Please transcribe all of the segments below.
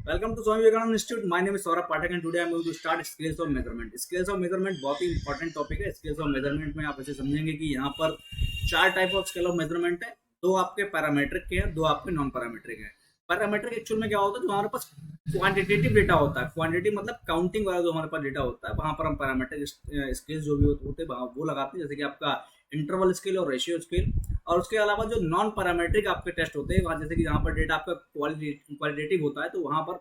Welcome to Swami Vivekananda Institute. My name is Saurabh Pathak and today I am going to start scales of measurement. Scales of measurement बहुत ही important topic है. Scales of measurement में आप ऐसे समझेंगे कि यहाँ पर चार type of scale of measurement है. दो आपके पैरामीट्रिक के हैं, दो आपके नॉन पैरामीट्रिक हैं. पैरामीट्रिक एक्चुअल में क्या होता है, जो हमारे पास क्वांटिटेटिव डेटा होता है, क्वांटिटी मतलब काउंटिंग वाला जो हमारे पास डेटा होता है, वहाँ पर हम पैरामीट्रिक स्केल्स जो भी होते हैं वो लगाते हैं, जैसे कि आपका इंटरवल स्केल और रेशियो स्केल. और उसके अलावा जो नॉन पैरामीट्रिक आपके टेस्ट होते हैं, वहाँ जैसे कि जहाँ पर डेटा आपका क्वालिटेटिव होता है, तो वहाँ पर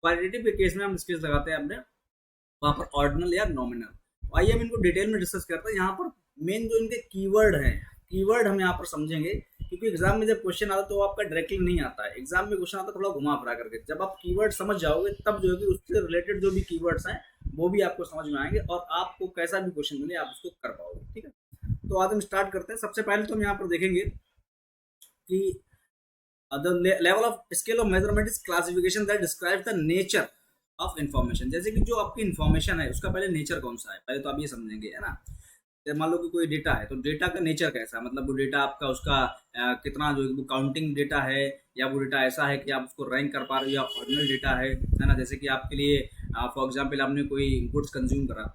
क्वालिटेटिव के केस में हम स्केल्स लगाते हैं अपने वहाँ पर ऑर्डिनल या नॉमिनल. आइए हम इनको डिटेल में डिस्कस करते हैं. यहाँ पर मेन जो इनके कीवर्ड हैं, कीवर्ड हम यहाँ पर समझेंगे, क्योंकि एग्जाम में जब क्वेश्चन आता है तो आपका डायरेक्टली नहीं आता है. एग्जाम में क्वेश्चन आता है थोड़ा घुमा फिरा करके. जब आप कीवर्ड समझ जाओगे तब जो है कि उससे रिलेटेड जो भी कीवर्ड्स हैं वो भी आपको समझ में आएंगे और आपको कैसा भी क्वेश्चन मिले आप उसको कर पाओगे. ठीक है, तो आज हम स्टार्ट करते हैं. सबसे पहले तो हम यहाँ पर देखेंगे कि the level of scale of measurement is classification that describes the nature of information. जैसे कि जो आपकी इन्फॉर्मेशन है उसका पहले नेचर कौन सा है, पहले तो आप ये समझेंगे, है ना. जब मान लो कि कोई डेटा है तो डेटा का नेचर कैसा है, मतलब वो डेटा आपका उसका कितना जो वो काउंटिंग डेटा है, या वो डेटा ऐसा है कि आप उसको रैंक कर पा रहे हो, या ऑर्डिनल डेटा है ना. जैसे कि आपके लिए फॉर एग्जाम्पल आपने कोई गुड्स कंज्यूम करा,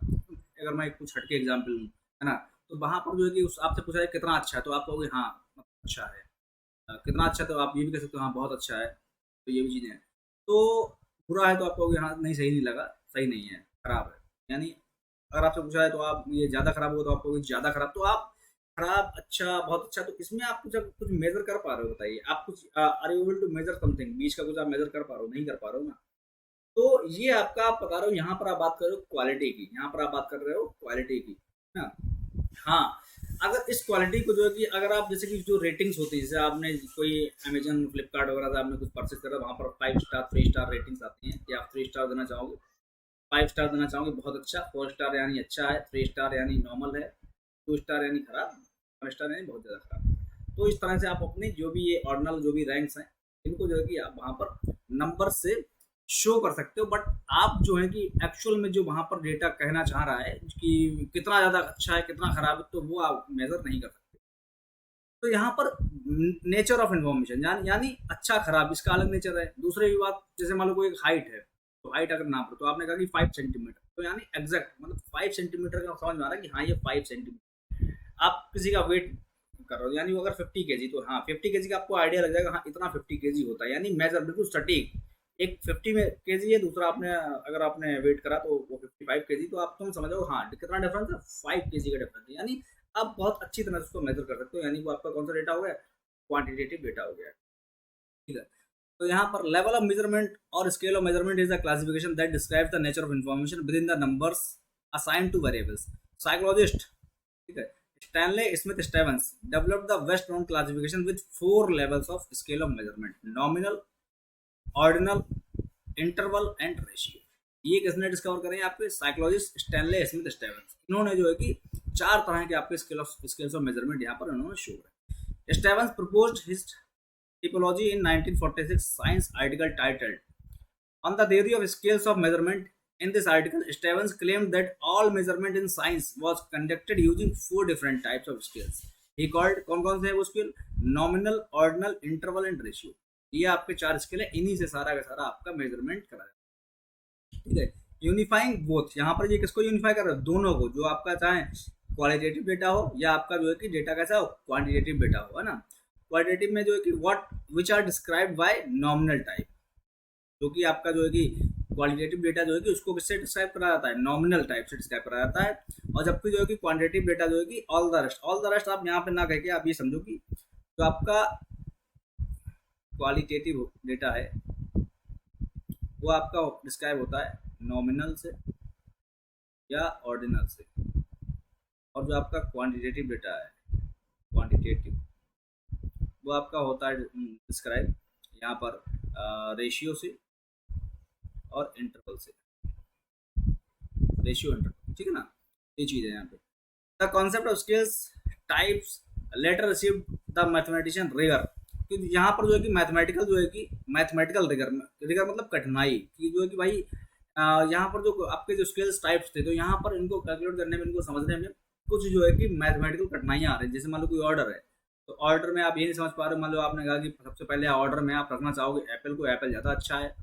अगर मैं कुछ हटके एग्जाम्पल लूँ, है ना, तो वहाँ पर जो है कि उस आपसे पूछा है कितना अच्छा है, तो आप कहोगे हाँ अच्छा है. कितना अच्छा, तो आप ये भी कह सकते हो हाँ बहुत अच्छा है. तो ये भी चीज़ें हैं. तो बुरा है तो आप कहोगे हाँ नहीं सही नहीं लगा, सही नहीं है, खराब है. यानी अगर आपसे पूछा है तो आप ये ज़्यादा खराब होगा तो आप कहोगे ज़्यादा खराब. तो आप खराब, अच्छा, बहुत अच्छा, तो इसमें आप कुछ मेजर कर पा रहे हो, बताइए आप कुछ are you able to measure something, बीच का कुछ आप मेजर कर पा रहे हो, नहीं कर पा रहे हो ना. तो ये आपका आप बता रहे हो, यहाँ पर आप बात कर रहे हो क्वालिटी की, यहाँ पर आप बात कर रहे हो क्वालिटी की ना. हाँ, अगर इस क्वालिटी को जो है कि अगर आप जैसे कि जो रेटिंग्स होती है, जैसे आपने कोई अमेजन फ्लिपकार्ट वगैरह से आपने कुछ परचेज करा, वहाँ पर 5 स्टार 3 स्टार रेटिंग्स आती हैं कि आप 3 स्टार देना चाहोगे, 5 स्टार देना चाहोगे बहुत अच्छा, 4 स्टार यानी अच्छा है, 3 स्टार यानी नॉर्मल है, 2 स्टार यानी खराब, 1 स्टार यानी बहुत ज़्यादा खराब. तो इस तरह से आप अपने जो भी ये ऑर्डिनल जो भी रैंक्स हैं इनको जो है कि आप वहाँ पर नंबर से शो कर सकते हो. बट आप जो है कि एक्चुअल में जो वहाँ पर डेटा कहना चाह रहा है कि कितना ज़्यादा अच्छा है कितना खराब है, तो वो आप मेजर नहीं कर सकते. तो यहाँ पर नेचर ऑफ इन्फॉर्मेशन यानी अच्छा खराब इसका अलग नेचर है. दूसरी बात, जैसे मान लो कोई एक हाइट है, तो हाइट अगर नाप लो तो आपने कहा कि 5 सेंटीमीटर, तो यानी एग्जैक्ट मतलब 5 सेंटीमीटर का समझ में आ रहा है कि हाँ ये 5 सेंटीमीटर. आप किसी का वेट कर रहे हो, यानी वो अगर 50 केजी, तो हाँ 50 केजी का आपको आइडिया लग जाएगा हाँ इतना 50 केजी होता है, यानी मेजर बिल्कुल सटीक. एक 50 में केजी है, दूसरा आपने अगर आपने वेट करा तो वो 55 केजी, तो आप तुम समझो हाँ कितना डिफरेंस है, 5 केजी का डिफरेंस है. यानी आप बहुत अच्छी तरह से उसको मेजर कर सकते हो, यानी वो आपका कौन सा डेटा हो गया, क्वांटिटेटिव डेटा हो गया. ठीक है, तो यहाँ पर लेवल ऑफ मेजरमेंट और scale of measurement is a classification that describes the nature of information with in the numbers assigned two variables. Psychologist, ठीक है, Stanley Smith Stevens developed the best known classification with 4 levels of scale of measurement: nominal, ordinal, interval and ratio. ये किसने discover करें, आपके psychologist Stanley Smith स्टेवंस. इन्होंने जो है कि 4 तरह के आपके स्केल्स ऑफ मेजरमेंट यहाँ पर उन्होंने शो है. Stevens proposed his typology in 1946 science article titled On the theory of scales of measurement. In this article, Stevens claimed that all measurement in science was conducted using 4 different types of scales. He called कौन-कौन से है वो scale, nominal, ordinal, interval and ratio. ये आपके 4 scale है, इन्हीं से सारा का सारा आपका मेजरमेंट कराया. ठीक है, यूनिफाइंग बोथ, यहाँ पर ये किसको यूनिफाई कर रहे हो, दोनों को, जो आपका चाहे क्वालिटेटिव डेटा हो या आपका जो है कि डेटा कैसा हो, क्वांटिटेटिव डेटा हो, है ना. क्वालिटेटिव में जो है कि what which are described by nominal type, जो कि आपका जो है कि क्वालिटेटिव डेटा जो है कि उसको किससे डिस्क्राइब करा जाता है, नॉमिनल टाइप से डिस्क्राइब करा जाता है. और जबकि जो है कि क्वांटिटेटिव डेटा जो है कि ऑल द रेस्ट आप यहाँ पे ना कह के आप ये समझो कि जो आपका क्वालिटेटिव डेटा है वो आपका डिस्क्राइब होता है नॉमिनल से या ऑर्डिनल से, और जो आपका क्वांटिटेटिव डेटा है, क्वांटिटेटिव, वो आपका होता है डिस्क्राइब यहाँ पर रेशियो से और इंटरवल से, रेशियो इंटरवल. ठीक है ना, ये चीज़ है यहाँ पे. The concept of scales types later receive the mathematician rigour. क्योंकि यहाँ पर जो है कि मैथमेटिकल जो है कि मैथमेटिकल रिगर मतलब कठिनाई कि जो है कि भाई यहाँ पर जो आपके जो स्केल्स टाइप्स थे, तो यहाँ पर इनको कैलकुलेट करने में, इनको समझने में कुछ जो है कि मैथमेटिकल कठिनाइयाँ आ रही हैं. जैसे मान लो कोई ऑर्डर है, तो ऑर्डर में आप ये नहीं समझ पा रहे हो, मान लो आपने कहा कि सबसे पहले ऑर्डर में आप रखना चाहोगे एप्पल को, एप्पल ज़्यादा अच्छा है,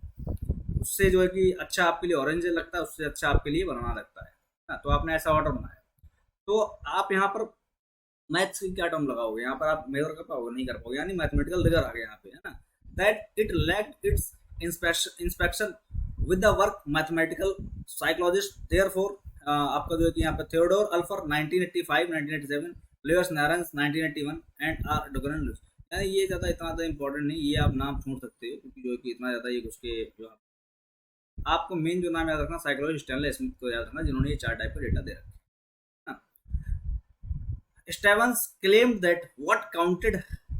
उससे जो है कि अच्छा आपके लिए ऑरेंज लगता है, उससे अच्छा आपके लिए बनाना लगता है ना। तो आपने ऐसा ऑर्डर बनाया, तो आप यहाँ पर मैथ्स की क्या टर्म लगाओगे, यहाँ पर आप मेजर कर पाओगे, नहीं कर पाओगे, यानी मैथमेटिकल रिगर आ गया यहाँ पे, है ना। That it lacked it's inspection with the work mathematical psychologist therefore. आपका जो है कि यहाँ पे थियोडोर अल्फर 1985 1987, लेवर्स नारंस 1981 एंड आर डोगरन। यानी ये ज़्यादा इतना ज़्यादा इंपॉर्टेंट नहीं, ये आप नाम छोड़ सकते हो, क्योंकि जो है कि इतना ज़्यादा ये उसके जो आपको मेन जो नाम याद रखना साइकोलॉजिस्ट स्टैनले स्मिथ को याद रखना, जिन्होंने ये 4 टाइप का डेटा दे रखा है। Stevens claimed that what counted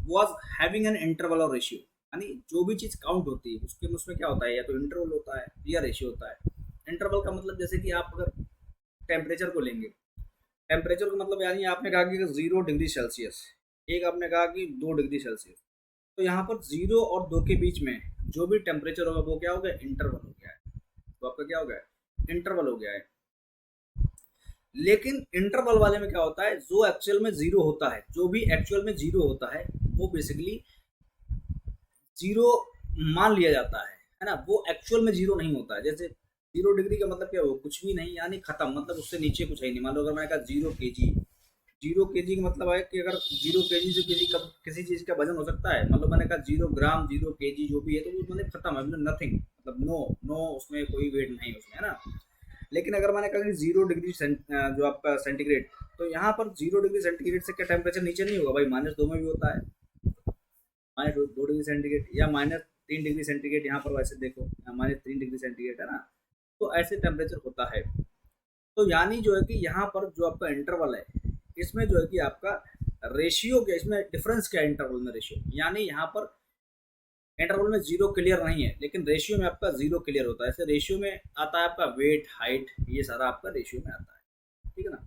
was having an interval or ratio, यानी जो भी चीज काउंट होती है उसके उसमें क्या होता है, या तो इंटरवल होता है या रेशियो होता है। इंटरवल का मतलब जैसे कि आप अगर टेम्परेचर को लेंगे, टेम्परेचर का मतलब यानी आपने कहा कि 0 डिग्री सेल्सियस, एक आपने कहा कि 2 डिग्री सेल्सियस, तो यहाँ पर 0 और 2 के बीच में जो भी टेम्परेचर होगा वो क्या हो गया, इंटरवल हो गया है। तो आपका क्या हो गया है, इंटरवल हो गया है। लेकिन इंटरवल वाले में क्या होता है, जो एक्चुअल में जीरो होता है, जो भी एक्चुअल में जीरो होता है वो बेसिकली जीरो मान लिया जाता है ना। वो एक्चुअल में जीरो नहीं होता है। जैसे 0 डिग्री का मतलब क्या हो, कुछ भी नहीं, यानी खत्म, मतलब उससे नीचे कुछ है नहीं। मान लो अगर मैंने कहा 0 kg, 0 kg का मतलब है कि अगर 0 kg से किसी चीज का वजन हो सकता है। मतलब मैंने कहा 0 ग्राम, 0 kg जो भी है, तो वो मतलब खत्म है, मतलब नथिंग, मतलब नो नो, उसमें कोई वेट नहीं उसमें, है ना। लेकिन अगर मैंने कहा कि 0 डिग्री जो आपका सेंटीग्रेड, तो यहाँ पर 0 डिग्री सेंटीग्रेड से क्या टेम्परेचर नीचे नहीं होगा भाई, -2 में भी होता है, -2 डिग्री सेंटीग्रेड, या -3 डिग्री सेंटीग्रेड। यहाँ पर वैसे देखो, यहाँ -3 डिग्री सेंटीग्रेड है ना। तो ऐसे टेम्परेचर होता है। तो यानी जो है कि यहाँ पर जो आपका इंटरवल है, इसमें जो है कि आपका रेशियो क्या, इसमें डिफरेंस क्या है इंटरवल में, रेशियो, यानी यहाँ पर इंटरवल में 0 क्लियर नहीं है, लेकिन रेशियो में आपका 0 क्लियर होता है। ऐसे रेशियो में आता है आपका वेट, हाइट, ये सारा आपका रेशियो में आता है, ठीक है ना।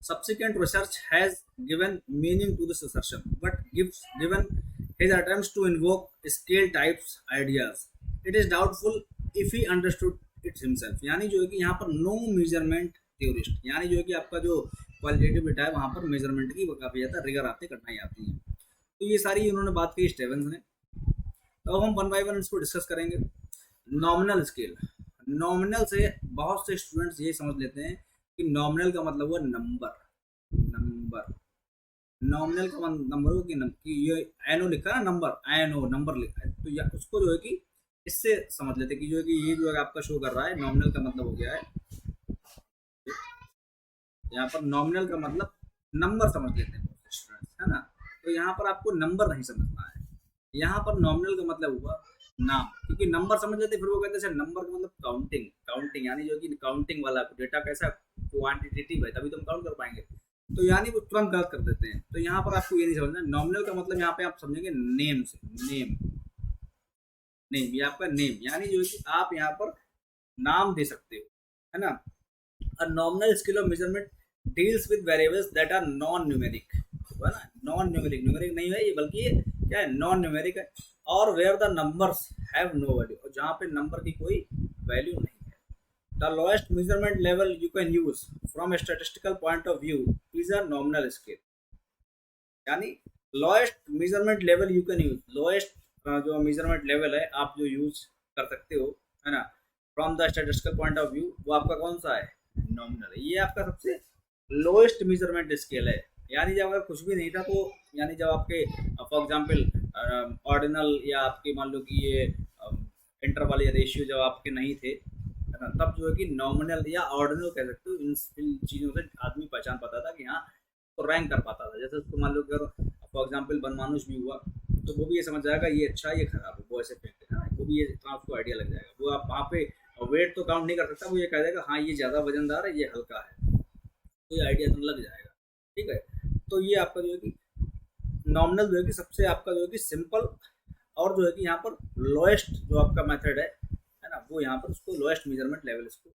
Subsequent research has given meaning to this assertion, but given his attempts to invoke scale types ideas, it is doubtful if he understood it himself। यानी जो है कि यहाँ पर नो मेजरमेंट theorist, यानी जो है कि आपका जो क्वालिटेटिव डेटा है वहाँ पर मेजरमेंट की काफ़ी ज़्यादा रिगर आती है, कठिनाई आती है। तो ये सारी उन्होंने बात की स्टेवेंस ने। तो अब हम वन बाय वन इसको डिस्कस करेंगे। नॉमिनल स्केल, नॉमिनल से बहुत से स्टूडेंट्स ये समझ लेते हैं कि नॉमिनल का मतलब हुआ नंबर, नंबर, नॉमिनल का नंबर हो कि ये एनो लिखा है ना, नंबर, एनो नंबर लिखा है, तो या उसको जो है कि इससे समझ लेते हैं कि जो है कि ये जो है आपका शो कर रहा है, नॉमिनल का मतलब हो गया है, यहाँ पर नॉमिनल का मतलब नंबर समझ लेते हैं स्टूडेंट्स, है ना। तो यहाँ पर आपको नंबर नहीं समझना है, यहाँ पर नॉमिनल का मतलब हुआ नाम, क्योंकि नंबर समझ लेते फिर वो कहते हैं नंबर का मतलब काउंटिंग, काउंटिंग यानी जो कि काउंटिंग वाला डेटा कैसा क्वांटिटेटिव है, तभी तो हम काउंट कर पाएंगे। तो यानी वो तुरंत गलत कर देते हैं। तो यहाँ पर आपको ये नहीं समझना, नॉमिनल का मतलब यहाँ पे आप समझेंगे नेम से, नेम, नेम, ये आपका नेम, यानी जो है कि आप यहाँ पर नाम दे सकते हो, है ना। A nominal scale of measurement deals with variables that are non-numeric, है ना, non-numeric, numeric नहीं है ये, बल्कि ये क्या है, non-numeric है, और where the numbers have no value, और जहाँ पे नंबर की कोई वैल्यू नहीं है। The lowest measurement level you can use from a statistical point of view is a nominal scale, यानी lowest measurement level you can use, lowest जो measurement level है आप जो यूज कर सकते हो, है ना, from the statistical point of view, वो आपका कौन सा है, नॉमिनल है। ये आपका सबसे लोएस्ट मेजरमेंट स्केल है। यानी जब अगर कुछ भी नहीं था, तो यानी जब आपके फॉर एग्जांपल ऑर्डिनल या आपके मान लो कि ये इंटरवल या रेशियो जब आपके नहीं थे, है ना, तब जो है कि नॉमिनल या ऑर्डिनल कह सकते हो, इन चीज़ों से आदमी पहचान पाता था कि हाँ, तो रैंक कर पाता था। जैसे उसको मान लो कि अगर फॉर एग्जाम्पल बनमानुष भी हुआ, तो वो भी ये समझ जाएगा ये अच्छा ये खराब है, वो ऐसे फेंकते हैं, वो भी ये इतना उसको आइडिया लग जाएगा। वो आप वहाँ पे वेट तो काउंट नहीं कर सकता, वो ये कह देगा हाँ ये ज़्यादा वजनदार है, ये हल्का है, तो ये आइडिया तो लग जाएगा, ठीक है। तो ये आपका जो है कि नॉमिनल जो है कि सबसे आपका जो है कि सिंपल, और जो है कि यहाँ पर लोएस्ट जो आपका मेथड है ना, वो यहाँ पर उसको लोएस्ट मेजरमेंट लेवल इसको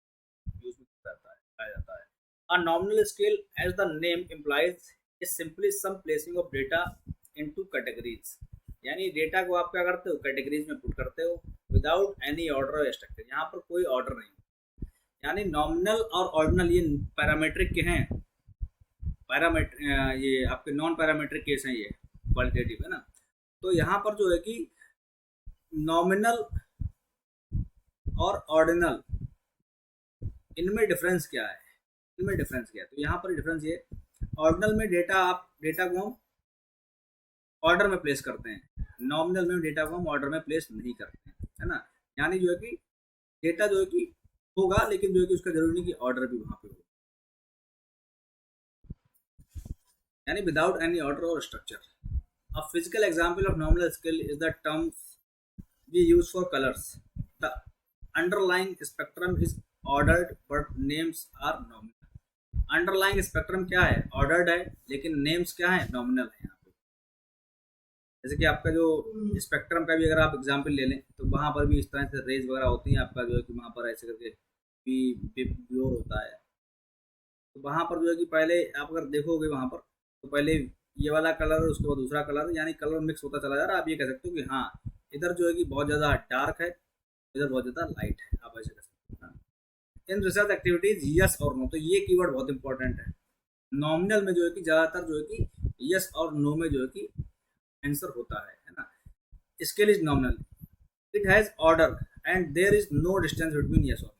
यूज करता है, पाया जाता है। A nominal scale as the name implies is simply some placing of data into categories, यानी डेटा को आप क्या करते हो, कैटेगरीज में पुट करते हो विदाउट एनी ऑर्डर और स्ट्रक्चर, यहाँ पर कोई ऑर्डर नहीं। यानी नॉमिनल और ऑर्डिनल ये पैरामीट्रिक के हैं, ये आपके नॉन पैरामीट्रिक केस हैं, ये क्वालिटेटिव है ना। तो यहाँ पर जो है कि नॉमिनल और ऑर्डिनल, इनमें डिफरेंस क्या है, इनमें डिफरेंस क्या है? तो यहाँ पर डिफरेंस ये, ऑर्डिनल में डेटा को हम ऑर्डर में प्लेस करते हैं, नॉमिनल में डेटा को हम ऑर्डर में प्लेस नहीं करते हैं, है ना। यानी जो है कि डेटा जो है कि होगा, लेकिन जो है कि उसका जरूरी नहीं कि ऑर्डर भी वहाँ पे हो, यानी विदाउट एनी ऑर्डर और structure. A physical example of nominal scale is the terms we use for colors. The underlying spectrum is ordered but names are nominal. Underlying spectrum क्या है? Ordered है, लेकिन names क्या है? Nominal है यहाँ पे। जैसे कि आपका जो स्पेक्ट्रम का भी अगर आप एग्जाम्पल ले लें तो वहाँ पर भी इस तरह से रेज वगैरह होती हैं, आपका जो है कि वहाँ पर ऐसे करके प्योर होता है। तो वहाँ पर जो है कि पहले आप अगर देखोगे वहाँ पर, तो पहले ये वाला कलर, उसके बाद दूसरा कलर, यानी कलर मिक्स होता चला जा रहा है। आप ये कह सकते हो कि हाँ, इधर जो है कि बहुत ज़्यादा डार्क है, इधर बहुत ज़्यादा लाइट है, आप ऐसे कह सकते हो। इन रिसर्च एक्टिविटीज यस और नो, तो ये कीवर्ड बहुत इंपॉर्टेंट है। नॉमिनल में जो है कि ज़्यादातर जो है कि यस और नो में जो है कि आंसर होता है ना। Scale is nominal, it has order and there is no distance between yes और,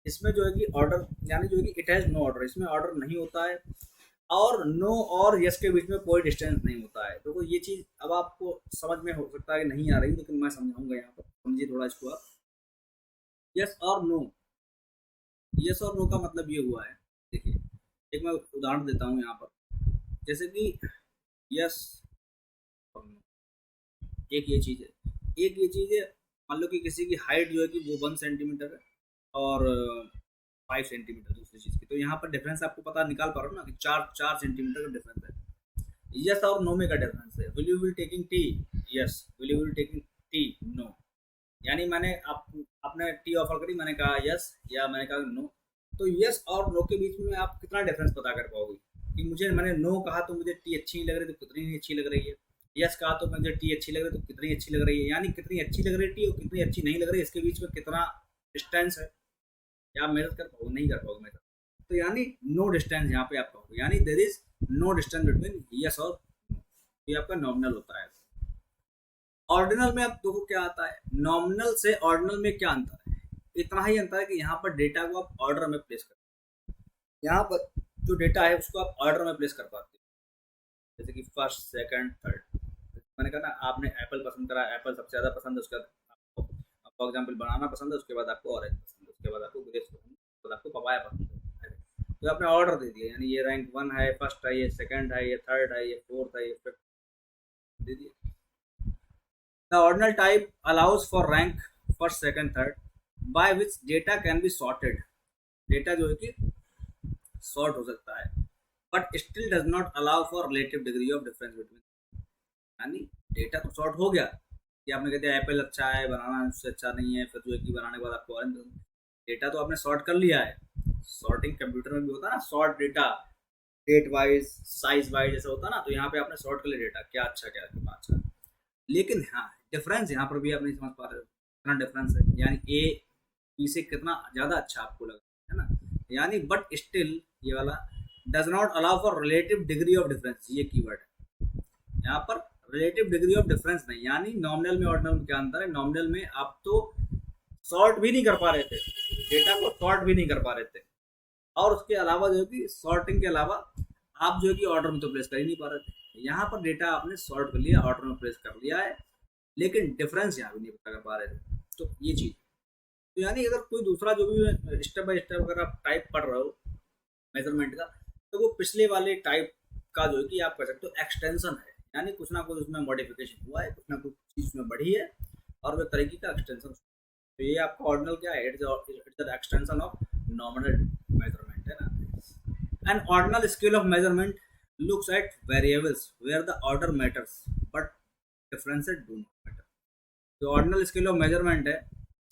इसमें जो है कि ऑर्डर, यानी जो है कि इट हैज़ नो ऑर्डर, इसमें ऑर्डर नहीं होता है, और नो और यस के बीच में कोई डिस्टेंस नहीं होता है। तो ये चीज़ अब आपको समझ में हो सकता है कि नहीं आ रही, लेकिन मैं समझाऊंगा यहाँ पर, समझिए थोड़ा इसको आप। यस और नो, यस और नो का मतलब ये हुआ है, देखिए एक मैं उदाहरण देता हूँ यहाँ पर। जैसे कि यस और नो, एक ये चीज़ है, एक ये चीज़ है, मान लो कि किसी की हाइट जो है कि वो 1 सेंटीमीटर है और 5 सेंटीमीटर दूसरी चीज़ की, तो यहाँ पर डिफरेंस आपको पता निकाल पा रहा हूँ ना कि 4 सेंटीमीटर का डिफरेंस है। यस और नो में का डिफरेंस है, will you will taking tea, yes, will you will taking tea, no. यानी मैंने आपने टी ऑफर करी, मैंने कहा यस या मैंने कहा नो, तो यस और नो के बीच में आप कितना डिफरेंस पता कर पाओगे कि मैंने नो कहा तो मुझे टी अच्छी नहीं लग रही, तो कितनी नहीं अच्छी लग रही है, यस कहा तो मुझे टी अच्छी लग रही है तो कितनी अच्छी लग रही है, यानी कितनी अच्छी लग रही है टी और कितनी अच्छी नहीं लग रही है, इसके बीच में कितना डिस्टेंस है, या आप मेहनत कर पाओगे, नहीं कर पाओगे मेहनत। तो यानी नो डिस्टेंस यहाँ पे आप पाओगे, यानी there is no distance between yes और नो, ये आपका नॉमिनल होता है। ऑर्डिनल में अब देखो क्या आता है, नॉमिनल से ऑर्डिनल में क्या अंतर है? इतना ही अंतर है कि यहाँ पर डेटा को आप ऑर्डर में प्लेस करते हैं, यहाँ पर जो डेटा है उसको आप ऑर्डर में प्लेस कर पाते हैं, जैसे कि फर्स्ट सेकंड थर्ड। मैंने कहा ना, आपने एप्पल पसंद करा, एप्पल सबसे ज़्यादा पसंद है, उसके बाद आपको फॉर एग्जाम्पल बनाना पसंद है, उसके बाद आपको ऑरेंज पसंद है, उसके बाद आपको ग्रेप्स पसंद है, उसके बाद आपको पपाया पसंद है। तो आपने ऑर्डर दे दिया, यानी ये रैंक 1 है, फर्स्ट है, ये सेकंड है, ये थर्ड है, ये फोर्थ है, ये फिफ्थ दे दिया। The ordinal type allows for rank first second third by which data can be sorted, data जो है कि सॉर्ट हो सकता है, but still does not allow for relative degree of difference between, यानी डेटा तो सॉर्ट हो गया कि आपने कह दिया एप्पल अच्छा है, बनाना उससे अच्छा नहीं है, फिर जो है कि बनाने के बाद आपको ऑरेंज, डेटा तो आपने सॉर्ट कर लिया है। सॉर्टिंग कंप्यूटर में भी होता है ना, sort data date wise size wise जैसा होता है ना, तो यहाँ पे आपने सॉर्ट कर लिया डेटा, क्या अच्छा क्या अच्छा। लेकिन हाँ, डिफरेंस यहाँ पर भी आप नहीं समझ पा रहे हो कितना डिफरेंस है, यानी ए बी से कितना ज़्यादा अच्छा आपको लगा है ना, यानी बट स्टिल ये वाला does not allow for relative degree of difference, ये कीवर्ड है यहाँ पर, रिलेटिव डिग्री ऑफ डिफरेंस नहीं, यानी नॉमिनल में ऑर्डिनल में क्या अंतर है? नॉमिनल में आप तो सॉर्ट भी नहीं कर पा रहे थे, डेटा को सॉर्ट भी नहीं कर पा रहे थे, और उसके अलावा जो है कि सॉर्टिंग के अलावा आप जो है कि ऑर्डर में तो प्लेस कर ही नहीं पा रहे थे। यहाँ पर डेटा आपने सॉर्ट कर लिया, ऑर्डर में प्लेस कर लिया है, लेकिन डिफरेंस यहाँ भी नहीं पता कर पा रहे थे, तो ये चीज़। तो यानी अगर कोई दूसरा जो भी स्टेप बाय स्टेप अगर आप टाइप पढ़ रहे हो मेजरमेंट का, तो वो पिछले वाले टाइप का जो है कि आप कह सकते हो एक्सटेंशन है, यानी कुछ ना कुछ उसमें मॉडिफिकेशन हुआ है, कुछ ना कुछ चीज़ उसमें बढ़ी है, और वो तरीके का एक्सटेंशन। तो ये आपका ऑर्डिनल क्या है? It's the extension of nominal measurement, है ना। An ordinal scale of measurement looks at variables where the order matters but differences do not matter. जो ऑर्डिनल स्केल ऑफ मेजरमेंट है,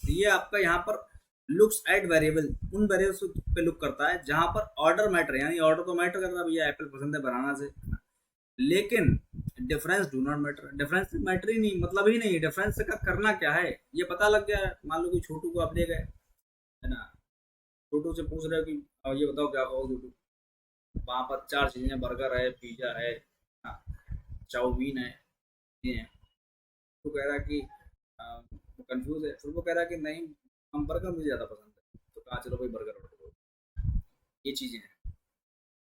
ये आपका यहाँ पर लुक्स एट वेरिएबल, उन वेरिएबल्स पे लुक करता है जहाँ पर ऑर्डर मैटर, यानी ऑर्डर तो मैटर करता है, भैया एप्पल पसंद है बनाना से, लेकिन difference do not matter, difference matter ही नहीं, मतलब ही नहीं, डिफरेंस का करना क्या है ये पता लग गया। मान लो कि छोटू को आप ले गए, है ना, छोटू से पूछ रहे हो कि ये बताओ क्या खाओ छोटू, वहाँ पर 4 चीज़ें, बर्गर है, पिज्ज़ा है, चाउमीन है, ये है। तो कह रहा है कि वो कंफ्यूज है, फिर वो कह रहा है कि नहीं हम बर्गर मुझे ज़्यादा पसंद है, तो कहा चलो भाई बर्गर ऑर्डर करो। ये चीज़ें हैं।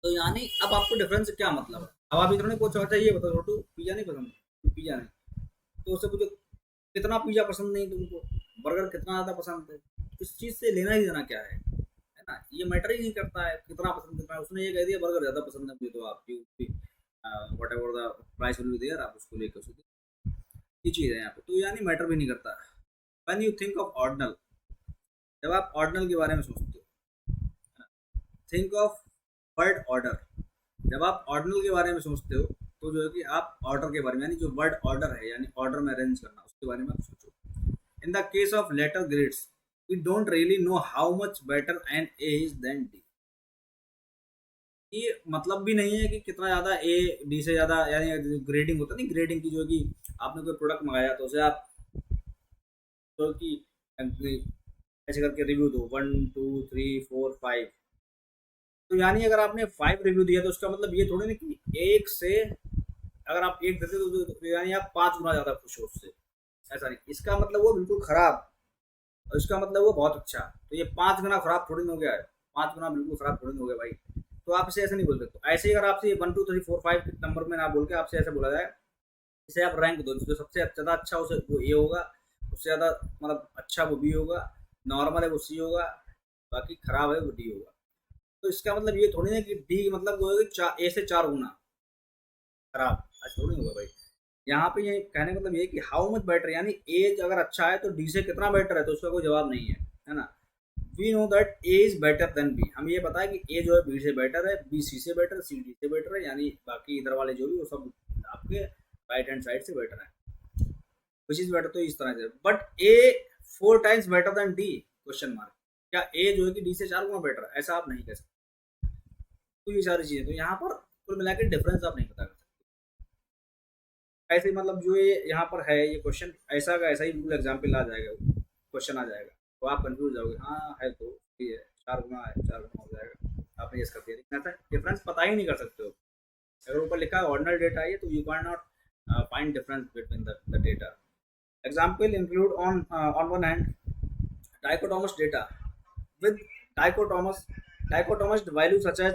तो यानी अब आपको डिफरेंस क्या मतलब है, अब आप इतने को अच्छा ये बताओ छोटू पिज़्ज़ा नहीं पसंद, पिज़्ज़ा नहीं, तो उससे पूछो कितना पिज़्ज़ा पसंद नहीं तुमको, बर्गर कितना ज़्यादा पसंद है, इस चीज़ से लेना ही देना क्या है ना, ये मैटर ही नहीं करता है कितना पसंद कितना है। उसने ये कह दिया बर्गर ज़्यादा पसंद है मुझे, तो आपकी whatever the price will be there, आप उसको लेकर उसको, ये चीज़ है यहाँ पे, तो यानी मैटर भी नहीं करता। When you think of ordinal, जब आप ऑर्डिनल के बारे में सोचते हो, थिंक ऑफ वर्ड ऑर्डर, जब आप ऑर्डिनल के बारे में सोचते हो तो जो है कि आप ऑर्डर के बारे में, यानी जो वर्ड ऑर्डर है यानी ऑर्डर में अरेंज करना, उसके बारे में आप सोचो। In the case of letter grades we don't really know how much better an A is than D. ये मतलब भी नहीं है कि कितना ज़्यादा ए डी से ज़्यादा, यानी ग्रेडिंग होता नहीं, ग्रेडिंग की जो है कि आपने कोई प्रोडक्ट मंगाया तो उसे आप जो कि ऐसे करके रिव्यू दो 1 2 3 4 5, तो यानी अगर आपने 5 रिव्यू दिया तो उसका मतलब ये थोड़ी ना कि एक से, अगर आप एक देते तो यानी आप 5 गुना ज़्यादा खुश हो उससे, ऐसा नहीं, इसका मतलब वो बिल्कुल खराब और इसका मतलब वो बहुत अच्छा, तो ये 5 गुना खराब थोड़ी ना हो गया है, 5 गुना बिल्कुल खराब थोड़ी ना हो गया भाई। तो आप इसे ऐसे नहीं बोल सकते, ऐसे ही अगर आपसे 1 2 3 4 5 नंबर में ना बोल के आपसे ऐसे बोला जाए, इसे आप रैंक दो, जो सबसे ज़्यादा अच्छा उसे वो ए होगा, उससे ज़्यादा मतलब अच्छा वो बी होगा, नॉर्मल है वो सी होगा, बाकी खराब है वो डी होगा। तो इसका मतलब ये थोड़ी ना कि डी मतलब वो है कि ए से 4 गुना खराब, ऐसा थोड़ी होगा भाई। यहाँ पे ये कहने का मतलब ये है कि हाउ मच बेटर, यानी ए अगर अच्छा है तो डी से कितना बेटर है, तो उसका कोई जवाब नहीं है ना। We know that A is better than B, हम ये पता है कि ए जो है बी से बेटर है, बी सी से बेटर, सी डी से बेटर है, यानी बाकी इधर वाले जो भी वो सब आपके राइट हैंड साइड से बेटर है, विच इज बेटर, तो इस तरह से। But A 4 times better than D, question mark, क्या ए जो है कि डी से 4 गुना बेटर है, ऐसा आप नहीं कह सकते। तो ये सारी चीजें, तो यहाँ पर कुल मिला के डिफरेंस आप नहीं पता कर सकते। ऐसे ही मतलब जो ये यहाँ पर है ये क्वेश्चन ऐसा का ऐसा ही बिल्कुल एग्जाम्पल आ जाएगा, क्वेश्चन आ जाएगा, तो आप कंफ्यूज जाओगे, हाँ है तो सही है, 4 गुना है, 4 गुना हो जाएगा, आपने यस कर दिया, लेकिन ऐसा डिफरेंस पता ही नहीं कर सकते हो। अगर ऊपर लिखा है ऑर्डिनल डेटा है तो you can not find difference between the data. Example include on one hand dichotomous data with dichotomous dichotomous value such as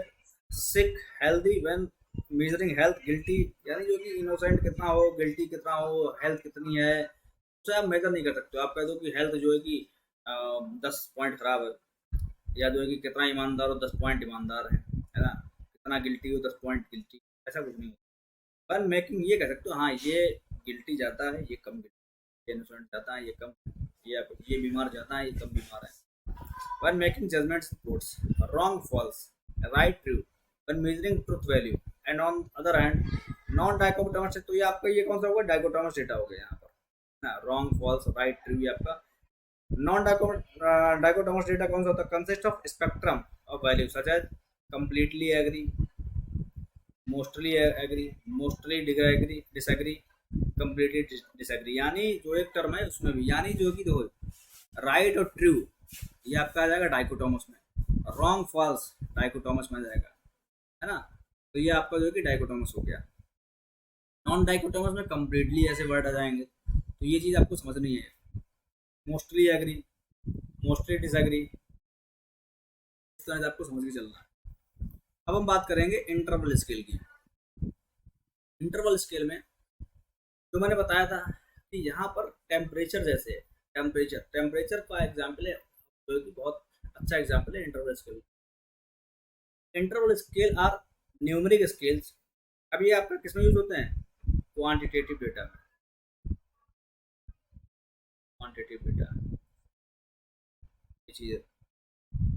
sick, healthy when measuring health, guilty, यानी जो कि इनोसेंट कितना हो, गिल्टी कितना हो, health कितनी है, उसे आप मेजर नहीं कर सकते हो। आप कह दो कि हेल्थ जो है कि 10 पॉइंट खराब है, या जो है कि कितना ईमानदार हो 10 पॉइंट ईमानदार है ना, कितना गिल्टी हो 10 पॉइंट गिल्टी, ऐसा कुछ नहीं होता। पर मेकिंग ये कह सकते हो हाँ ये गिल्टी जाता है, ये कम गिल्टी, ये इनोसेंट जाता है, ये कम, ये बीमार जाता है, ये कम बीमार है। When making judgment reports, wrong, false, right, true, when measuring truth value, and on other hand, non-dichotomous, तो ये आपका ये कौन सा होगा, dichotomous डेटा हो गया यहाँ पर ना, wrong, false, right, true, ये आपका नॉन dichotomous डेटा कौन सा होता है, consist of spectrum of value such as completely agree, mostly agree, mostly disagree, disagree, completely disagree, यानी जो एक टर्म है उसमें भी, यानी जो कि देखो राइट और ट्रू ये आपका आ जाएगा डाइकोटोमस में, रॉन्ग फॉल्स डाइकोटोमस में आ जाएगा, है ना। तो ये आपका जो है कि डाइकोटोमस हो गया। नॉन डाइकोटोमस में कंप्लीटली ऐसे वर्ड आ जाएंगे, तो ये चीज़ आपको समझनी है। मोस्टली एग्री, मोस्टली डिसएग्री, इस तरह से आपको समझ के चलना है। अब हम बात करेंगे इंटरवल स्केल की। इंटरवल स्केल में जो मैंने बताया था कि यहाँ पर टेम्परेचर जैसे है, टेम्परेचर का एग्जाम्पल है, जो कि बहुत अच्छा एग्जाम्पल है interval scale. Interval scale are numeric scales. अब ये आपका किसमें यूज होते हैं, क्वांटिटेटिव डेटा में, क्वांटिटेटिव डेटा ये चीज़ है।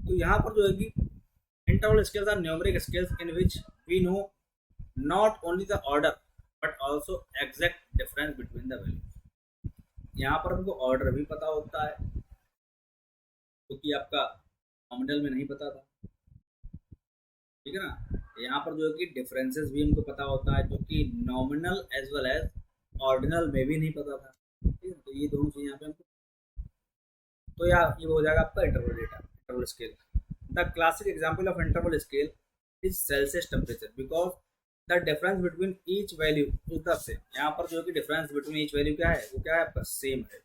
तो यहाँ पर जो है कि interval scales are numeric scales in which we know not only the order but also exact difference between the values. यहाँ पर हमको ऑर्डर भी पता होता है क्योंकि आपका नॉमिनल में नहीं पता था, ठीक है ना। यहाँ पर जो है कि डिफरेंसेस भी हमको पता होता है जो कि nominal as well as ordinal में भी नहीं पता था, ठीक है। तो ये दोनों चीज़ यहाँ पे हमको, तो यार ये हो जाएगा आपका interval data, interval scale. The classic example of interval scale is Celsius temperature because the difference between each value is the same. यहाँ पर जो है कि डिफरेंस बिटवीन ईच वैल्यू क्या है, वो क्या है आपका सेम है।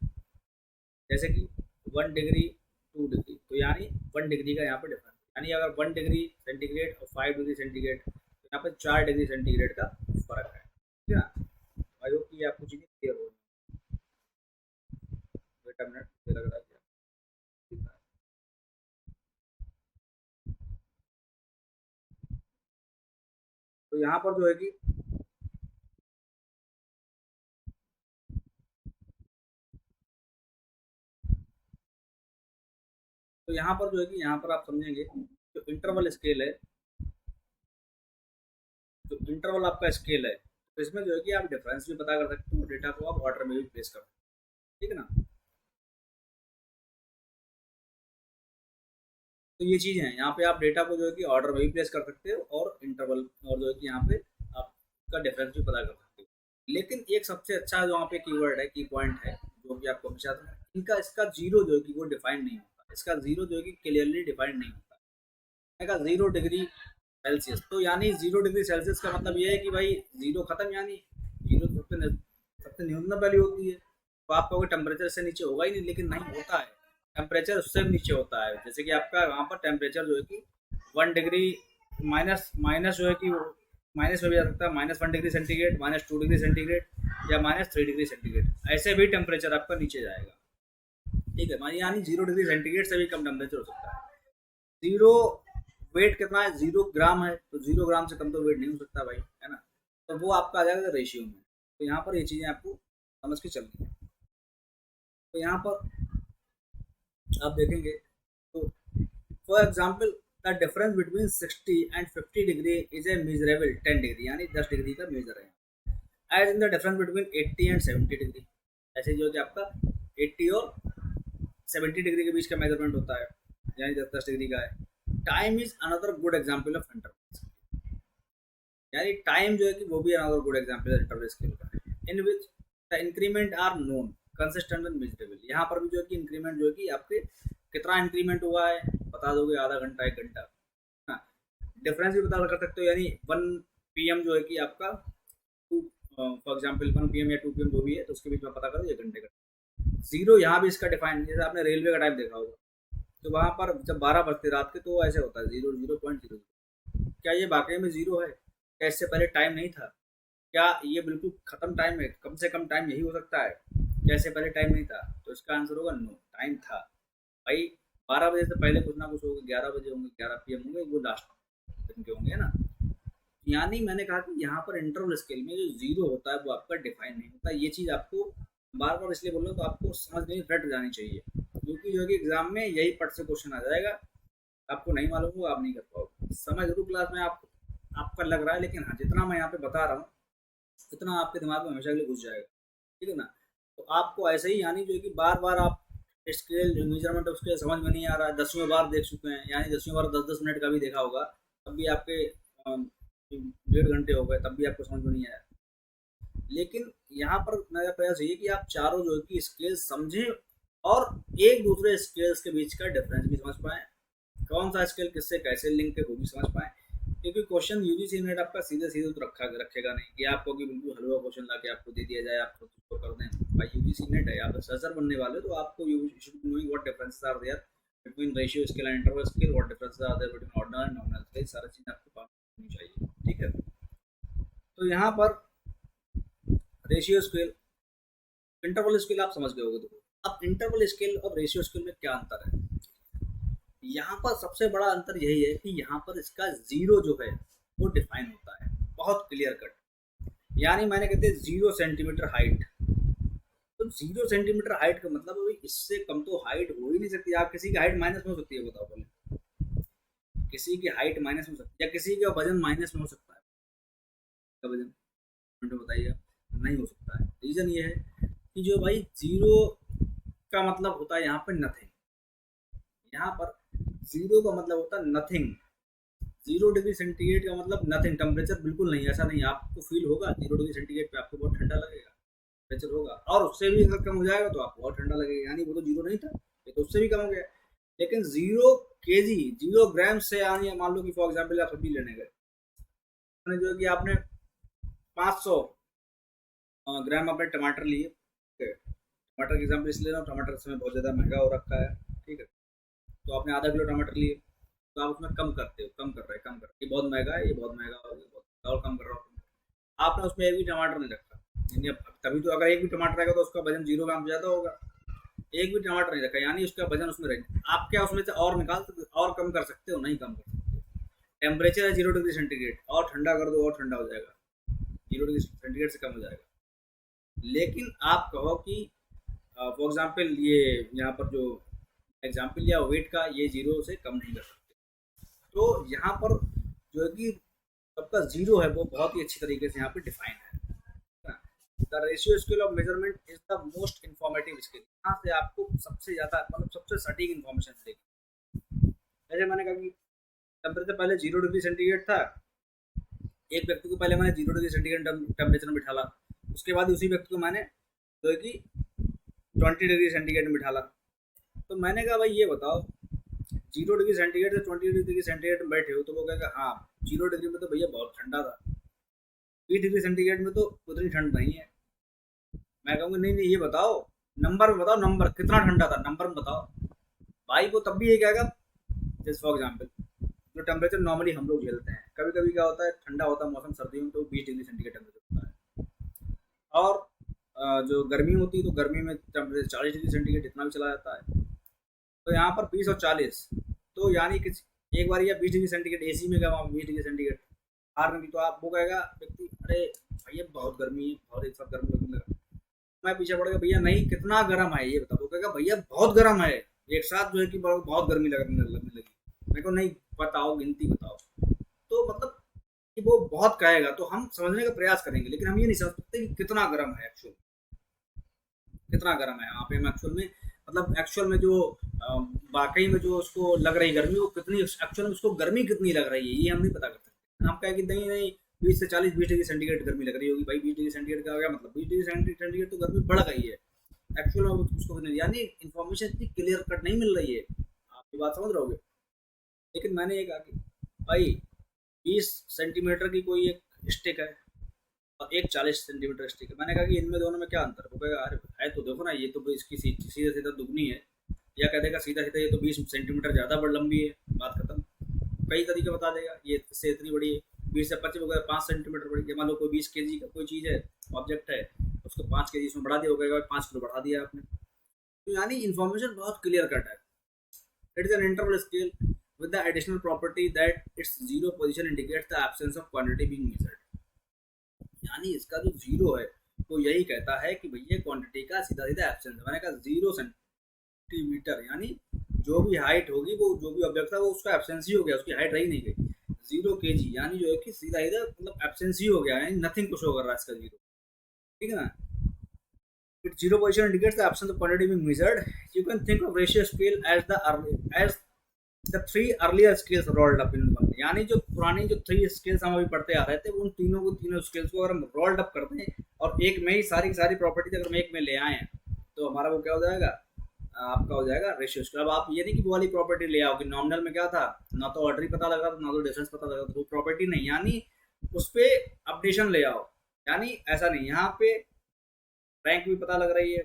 जैसे कि 1 डिग्री 2 डिग्री, तो यानी 1 डिग्री का यहाँ पे डिफरेंस, यानी अगर 1 डिग्री सेंटीग्रेड और 5 डिग्री सेंटीग्रेड, तो यहाँ पे 4 डिग्री सेंटीग्रेड का फर्क है, ठीक है ना। आई होप कि आपको चीज़ें क्लियर हो। वेट अ मिनट, मुझे लग रहा है कि तो यहाँ पर जो है कि तो यहाँ पर जो है कि यहाँ पर आप समझेंगे जो इंटरवल स्केल है, जो इंटरवल आपका स्केल है, तो इसमें जो है कि आप डिफरेंस भी पता कर सकते हो, डेटा को आप ऑर्डर में भी प्लेस कर सकते हो, ठीक है ना। तो ये चीज़ है, यहाँ पे आप डेटा को जो है कि ऑर्डर में भी प्लेस कर सकते हो और इंटरवल और जो है कि यहाँ पे आपका डिफरेंस भी पता कर सकते हो। लेकिन एक सबसे अच्छा जो यहाँ पे कीवर्ड है, की पॉइंट है, जो कि आपको हमेशा इनका इसका जीरो जो है कि वो डिफाइन नहीं होता, इसका जीरो जो है कि क्लियरली डिफाइन नहीं होता। मैंने कहा 0 डिग्री सेल्सियस, तो यानी 0 डिग्री सेल्सियस का मतलब ये है कि भाई जीरो खत्म, यानी जीरो सबसे न्यूनतम वैल्यू होती है, तो आपका कोई टेम्परेचर से नीचे होगा ही नहीं, लेकिन नहीं होता है, टेम्परेचर उससे भी नीचे होता है। जैसे कि आपका वहाँ पर टेम्परेचर जो है कि 1 डिग्री माइनस माइनस जो है कि माइनस में भी जा सकता है, -1 डिग्री सेंटीग्रेड, -2 डिग्री सेंटीग्रेड या -3 डिग्री सेंटीग्रेड, ऐसे भी टेम्परेचर आपका नीचे जाएगा, ठीक है। यानी 0 डिग्री सेंटीग्रेड से भी कम टेम्परेचर हो सकता है। जीरो वेट कितना है, 0 ग्राम है, तो 0 ग्राम से कम तो वेट नहीं हो सकता भाई, है ना। तो वो आपका आ जाएगा रेशियो में, तो यहाँ पर ये चीज़ें आपको समझ के चलनी है। तो यहाँ पर आप देखेंगे, तो for example the difference between 60 and 50 degree is a measurable 10 degree, यानी 10 डिग्री का मेजर है। As in the difference between 80 and 70 degree, ऐसे जो कि आपका 80 और 70 डिग्री के बीच का मेजरमेंट होता है, यानी 10-10 डिग्री का है। Time is another good example of interval, यानी टाइम जो है कि वो भी अनदर गुड एग्जाम्पल है इंटरवल स्केल का, in which the increment are known consistent and measurable. यहाँ पर भी जो है कि इंक्रीमेंट जो है कि आपके कितना इंक्रीमेंट हुआ है बता दोगे, आधा घंटा 1 घंटा, हाँ। डिफरेंस भी पता कर सकते हो, यानी 1 PM जो है कि आपका टू, फॉर एग्जाम्पल 1 PM या 2 PM जो भी है, तो उसके बीच में पता करो 1 घंटे का। जीरो यहाँ भी इसका डिफाइन, जैसे आपने रेलवे का टाइम देखा होगा, तो वहाँ पर जब 12 बजते रात के, तो ऐसे होता है 0.0, क्या ये वाकई में जीरो है, क्या इससे पहले टाइम नहीं था, क्या ये बिल्कुल खत्म टाइम है, कम से कम टाइम यही हो सकता है, क्या इससे पहले टाइम नहीं था, तो इसका आंसर होगा नो, टाइम था भाई। 12 बजे से पहले कुछ ना कुछ होगा, 11 बजे होंगे, 11 PM होंगे, वो लास्ट दिन के होंगे, है ना। यानी मैंने कहा कि यहाँ पर इंटरवल स्केल में जो जीरो होता है वो आपका डिफाइन नहीं होता, ये चीज़ आपको बार बार इसलिए बोल रहा हूँ, तो आपको समझ नहीं रट जानी चाहिए, क्योंकि जो है कि एग्जाम में यही पट से क्वेश्चन आ जाएगा, आपको नहीं मालूम होगा, आप नहीं कर पाओगे। समझ जरूर क्लास में आप आपका लग रहा है, लेकिन हाँ जितना मैं यहाँ पे बता रहा हूँ उतना आपके दिमाग में हमेशा के लिए घुस जाएगा, ठीक है ना। तो आपको ऐसे ही, यानी जो है कि बार बार आप स्केल मेजरमेंट उसके समझ में नहीं आ रहा है, 10वीं बार देख चुके हैं, यानी 10वीं बार 10-10 मिनट का भी देखा होगा, तब भी आपके 1.5 घंटे हो गए, तब भी आपको समझ में नहीं आया। लेकिन यहाँ पर मेरा प्रयास ये है कि आप चारों जो है कि स्केल समझें और एक दूसरे स्केल्स के बीच का डिफरेंस भी समझ पाएँ, कौन सा स्केल किससे कैसे लिंक है वो भी समझ पाएँ। क्योंकि क्वेश्चन यूजीसी नेट आपका सीधे सीधे तो रखेगा नहीं कि आपको कि बिल्कुल हलवा क्वेश्चन ला के आपको दे दिया जाए, आपको उसको कर दें। भाई यूजीसी नेट है, आप सर्चर बनने वाले हो, तो आपको you should be knowing what differences are there between ratio scale and interval scale, what differences are there between ordinal and nominal scale, सारी चीज़ें आपको पता होनी चाहिए, ठीक है। तो यहाँ पर रेशियो स्केल, इंटरवल स्केल आप समझ गए होगे। देखो अब इंटरवल स्केल और रेशियो स्केल में क्या अंतर है, यहाँ पर सबसे बड़ा अंतर यही है कि यहाँ पर इसका जीरो जो है वो डिफाइन होता है, बहुत क्लियर कट, यानी मैंने कहते हैं 0 सेंटीमीटर हाइट, तो 0 सेंटीमीटर हाइट का मतलब भाई इससे कम तो हाइट हो ही नहीं सकती। आप किसी की हाइट माइनस में हो सकती है, बताओ पहले, किसी की हाइट माइनस में हो सकती है, या किसी का वजन माइनस में हो सकता है, का वजन तो बताइए, नहीं हो सकता है। रीजन ये है कि जो भाई जीरो का मतलब होता है यहाँ पर नथिंग, यहाँ पर जीरो का मतलब होता है नथिंग, 0 डिग्री सेंटीग्रेड का मतलब नथिंग, टेम्परेचर बिल्कुल नहीं, ऐसा नहीं, आपको फील होगा 0 डिग्री सेंटीग्रेड पे आपको बहुत ठंडा लगेगा, टेम्परेचर होगा, और उससे भी अगर कम हो जाएगा तो आपको बहुत ठंडा लगेगा, यानी वो तो जीरो नहीं था, ये तो उससे भी कम हो गया। लेकिन 0 kg 0 ग्राम से, यानी मान लो कि फॉर एग्जाम्पल आप सब्जी लेने गए, जो कि आपने 500 ग्राम आपने टमाटर लिए, टमाटर की एग्जाम्पल इसलिए ले रहा हूँ, टमाटर इस समय बहुत ज़्यादा महंगा हो रखा है, ठीक है। तो आपने आधा किलो टमाटर लिए, तो आप उसमें कम करते हो, कम कर रहे हो, ये बहुत महंगा है, ये बहुत महंगा हो, ये बहुत महंगा, और कम कर रहा हूँ। आपने उसमें एक भी टमाटर नहीं रखा, यानी अब तभी तो, अगर एक भी टमाटर रहेगा तो उसका वजन 0 ग्राम से ज़्यादा होगा। एक भी टमाटर नहीं रखा, यानी उसका वजन उसमें रहेगा। आप क्या उसमें से और निकाल सकते हो, और कम कर सकते हो? नहीं कम कर सकते। टेम्परेचर है 0 डिग्री सेंटीग्रेड, और ठंडा कर दो और ठंडा हो जाएगा, 0 डिग्री सेंटीग्रेड से कम हो जाएगा। लेकिन आप कहो कि फॉर एग्जाम्पल ये यहाँ पर जो एग्जाम्पल लिया वेट का, ये 0 से कम नहीं कर सकते। तो यहाँ पर जो है कि सबका 0 है वो बहुत ही अच्छी तरीके से यहाँ पे डिफाइन है। The ratio scale of measurement is the most informative scale. यहाँ से आपको सबसे ज़्यादा मतलब सबसे सटीक इन्फॉर्मेशन मिलेगी। जैसे मैंने कहा कि टेम्परेचर पहले 0 डिग्री सेंटीग्रेड था, एक व्यक्ति को पहले मैंने 0 डिग्री सेंटीग्रेड टेम्परेचर में बिठाला, उसके बाद उसी व्यक्ति को मैंने जो है कि 20 डिग्री सेंटीग्रेड में बिठाला। तो मैंने कहा भाई ये बताओ, 0 डिग्री सेंटीग्रेड से 20 डिग्री सेंटीग्रेड में बैठे हो, तो वो कहेगा हाँ 0 डिग्री में तो भैया बहुत ठंडा था, 20 डिग्री सेंटीग्रेड में तो उतनी ठंड नहीं है। मैं कहूँगा नहीं नहीं, ये बताओ नंबर में बताओ, नंबर कितना ठंडा था, नंबर में बताओ। भाई वो तब भी ये कहेगा, जैसे फॉर एग्जाम्पल जो टेम्परेचर नॉर्मली हम लोग झेलते हैं, कभी कभी क्या होता है ठंडा होता है मौसम सर्दियों में, तो 20 डिग्री सेंटीग्रेड टेम्परेचर होता है। और जो गर्मी होती है तो गर्मी में टेम्परेचर 40 डिग्री सेंटीग्रेड इतना भी चला जाता है। तो यहाँ पर 20 और 40, तो यानी कि एक बार या 20 डिग्री सेंटीग्रेड एसी में गया, वहाँ 20 डिग्री सेंटीग्रेड हार में भी, तो आप वो कहेगा व्यक्ति अरे भैया बहुत गर्मी है, बहुत एक साथ गर्मी लगने लगा। मैं पीछे पड़ गया, भैया नहीं कितना गर्म है ये बताओ, वो कहेगा भैया बहुत गर्म है, एक साथ जो है कि बहुत गर्मी लगने लगी। मेरे को नहीं बताओ, गिनती बताओ। तो मतलब कि वो बहुत कहेगा तो हम समझने का प्रयास करेंगे, लेकिन हम ये नहीं समझ सकते कि कितना गर्म है एक्चुअल, कितना गर्म है यहाँ पे। हम एक्चुअल में मतलब एक्चुअल में जो वाकई में जो उसको लग रही गर्मी, वो कितनी एक्चुअल में उसको गर्मी कितनी लग रही है, ये हम नहीं पता कर सकते। हम कहें कि नहीं नहीं 20 से 40 20 डिग्री सेंटीग्रेड गर्मी लग रही होगी, भाई 20 डिग्री सेंटीग्रेड का क्या मतलब, 20 डिग्री सेंटीग्रेड तो गर्मी बढ़ गई है एक्चुअल में उसको नहीं, यानी इन्फॉर्मेशन इतनी क्लियर कट नहीं मिल रही है। आप ये बात समझ रहोगे। लेकिन मैंने ये कहा कि भाई 20 सेंटीमीटर की कोई एक स्टिक है और एक 40 सेंटीमीटर स्टिक है, मैंने कहा कि इनमें दोनों में क्या अंतर है? वो कहेगा अरे है तो देखो ना, ये तो इसकी सीधा सीधा दुगनी है, या कह देगा सीधा सीधा ये तो 20 सेंटीमीटर ज़्यादा बड़ लंबी है, बात खत्म। कई तरीके बता देगा, ये इससे इतनी बड़ी है, 20 से 25 हो गया, 5 सेंटीमीटर बड़ी है। मान लो कोई 20 kg का कोई चीज़ है, ऑब्जेक्ट है, उसको 5 kg इसमें बढ़ा दिया, हो गया 5 किलो बढ़ा दिया आपने। तो यानी इन्फॉर्मेशन बहुत क्लियर कट है। It is an interval scale with the additional property that its zero position indicates the absence of quantity being measured। यानी इसका जो 0 है वो यही कहता है कि भैया क्वांटिटी का सीधा सीधा एब्सेंस है। मैंने कहा 0 सेंटीमीटर, यानी जो भी हाइट होगी, वो जो भी ऑब्जेक्ट था वो उसका एब्सेंस ही हो गया, उसकी हाइट रही नहीं गई। 0 kg यानी जो है कि सीधा सीधा मतलब एब्सेंस ही हो गया, यानी नथिंग को शो कर रहा है इसका 0, ठीक है ना। Its zero position indicates the absence of quantity being measured। You can think of ratio scale as the three earlier scales rolled up in one। यानी जो पुरानी जो 3 स्केल्स हम अभी पढ़ते आ रहे थे, उन तीनों स्केल्स को अगर हम रोल्ड अप करते हैं और एक में ही सारी की सारी प्रॉपर्टीज अगर हम एक में ले आए हैं, तो हमारा वो क्या हो जाएगा, आपका हो जाएगा रेशियो स्केल। अब आप ये नहीं कि वो वाली प्रॉपर्टी ले आओ कि नॉमिनल में क्या था, ना तो ऑर्डर ही पता लग रहा था, ना तो डिफरेंस पता लग रहा था, वो प्रॉपर्टी नहीं, यानी उस पर अपडेशन ले आओ। यानी ऐसा नहीं, यहाँ पे रैंक भी पता लग रही है,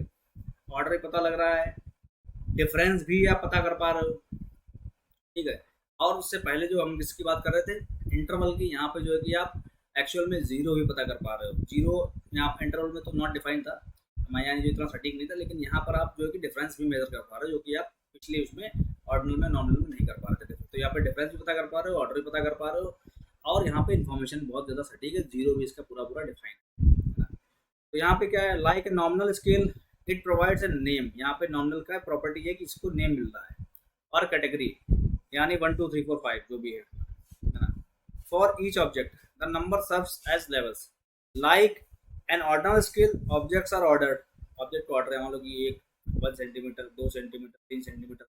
ऑर्डर भी पता लग रहा है, डिफरेंस भी आप पता कर पा रहे हो, ठीक है। और उससे पहले जो हम किसकी बात कर रहे थे, इंटरवल की, यहाँ पे जो है कि आप एक्चुअल में 0 भी पता कर पा रहे हो। 0 यहाँ इंटरवल में तो नॉट डिफाइन था, मैं यानी जो इतना सटीक नहीं था, लेकिन यहाँ पर आप जो है कि डिफरेंस भी मेजर कर पा रहे हो, जो कि आप पिछले उसमें ऑर्डिनल में नॉमिनल में नहीं कर पा रहे थे। तो यहाँ पे डिफरेंस भी पता कर पा रहे हो, ऑर्डर भी पता कर पा रहे हो, और यहाँ पे इन्फॉर्मेशन बहुत ज़्यादा सटीक है, 0 भी इसका पूरा पूरा डिफाइन है। तो यहाँ पे क्या है, like a nominal scale it provides a name. यहाँ पे नॉमिनल का प्रॉपर्टी है कि इसको नेम मिल रहा है, और कैटेगरी यानी 1 2 3 4 5 जो भी है ना। For each object the number serves as levels like an ordinal scale, objects are ordered. Object को ऑर्डर है, मान लो कि एक 1 सेंटीमीटर, 2 सेंटीमीटर, 3 सेंटीमीटर।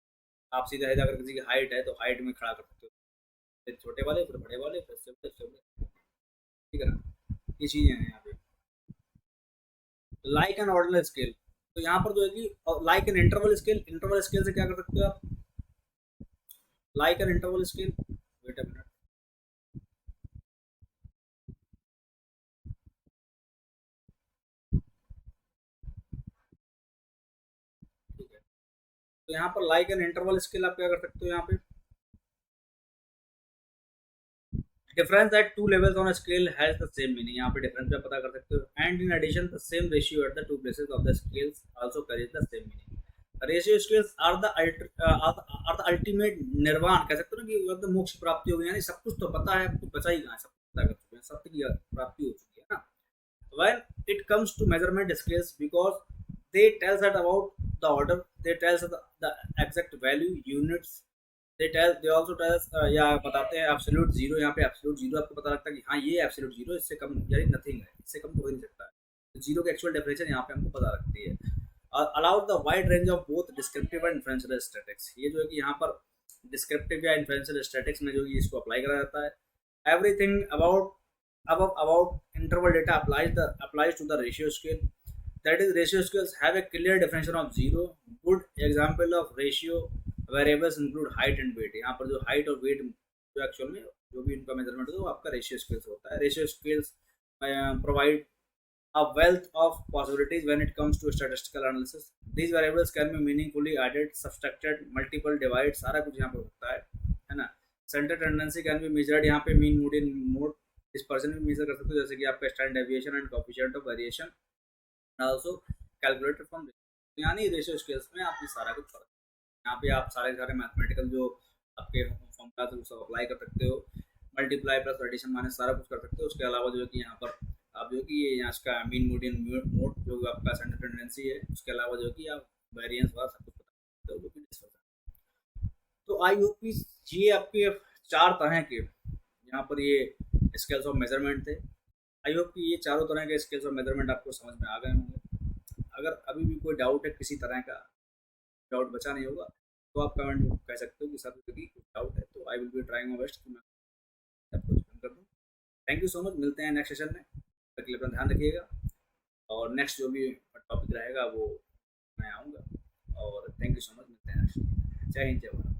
आप सीधा सीधा अगर किसी की हाइट है तो हाइट में खड़ा कर सकते हो, फिर छोटे वाले, फिर बड़े वाले, फिर से बड़े, ठीक है ना। ये चीज़ें हैं यहाँ पे लाइक एन ऑर्डिनल स्केल। तो यहाँ पर जो है कि like an interval scale, interval scale से क्या कर सकते हो आप, like an interval scale, wait a minute, तो यहाँ पर लाइक एन इंटरवल स्केल आप क्या कर सकते हो, यहाँ पे difference at two levels on a scale has the same meaning, यहाँ पे डिफरेंस भी आप पता कर सकते हो। And in addition the same ratio at the two places of the scales also carries the same meaning. Ratio scales are the ultimate nirvana, कह सकते हो ना कि एकदम मोक्ष प्राप्ति हो गई, यानी सब कुछ तो पता है, कुछ बचा ही कहाँ है, सब पता कर चुके हैं, सत्य की प्राप्ति हो चुकी है ना। when it comes to measurement scales, because they tells us about the order, they tells us the exact value units, they also tell us या बताते हैं एब्सोल्यूट जीरो, यहाँ पे एब्सोल्यूट जीरो आपको पता लगता है कि हाँ ये एब्सोल्यूट जीरो, इससे कम यानी नथिंग है, इससे कम तो हो ही नहीं सकता है। तो जीरो के एक्चुअल डेफिनेशन यहाँ पे हमको पता लगती है। Allowed the wide range of both descriptive and influential statics, ये जो है कि यहाँ पर डिस्क्रिप्टिव या इन्फ्लुएंशियल स्टैटिक्स में जो है इसको अप्लाई करा जाता है। Everything about interval data applies to the ratio scale, that is ratio scales have a clear definition of zero। good example of ratio variables include height and weight, यहाँ पर जो height और weight जो actual में जो भी इनका measurement है वो आपका रेशियो स्केल्स होता है। Ratio scales provide a wealth of possibilities when it comes to statistical analysis। these variables can be meaningfully added, subtracted, multiple divided, सारा कुछ यहाँ पर होता है ना। Centre tendency can be measured, यहाँ पे मीन मोड इन मोड इस पर्सन भी मेजर कर सकते हो, जैसे कि आपका standard deviation and coefficient of variation also calculated from, यानी रेशियो स्केल्स में आप ये सारा कुछ कर, यहाँ पे आप सारे मैथमेटिकल जो आपके फॉर्मूला थे वो सब अप्लाई कर सकते हो। मल्टीप्लाई प्लस एडिशन माइनस सारा कुछ कर सकते हो। उसके अलावा जो है कि यहाँ पर आप जो है कि ये यहाँ इसका मीन मीडियन मोड जो आपका सेंटर टेंडेंसी है, उसके अलावा जो है कि आप वेरिएंस वाला सब कुछ बता सकते हो, जो कि डिस्कस है। तो आई होप कि ये आपके 4 तरह के यहाँ पर ये स्केल्स ऑफ मेजरमेंट थे। आई होप कि ये चारों तरह के स्केल्स ऑफ मेजरमेंट आपको समझ में आ गए होंगे। अगर अभी भी कोई डाउट है, किसी तरह का डाउट बचा नहीं होगा, तो आप कमेंट में कह सकते हो कि सर यदि कुछ डाउट है, तो I will be trying my best कि मैं आपको एक्सप्लेन कर दूँ। थैंक यू सो मच, मिलते हैं नेक्स्ट सेशन में, तब के लिए अपना ध्यान रखिएगा, और नेक्स्ट जो भी टॉपिक रहेगा वो मैं आऊँगा, और थैंक यू सो मच, मिलते हैं नेक्स्ट। जय हिंद, जय भारत।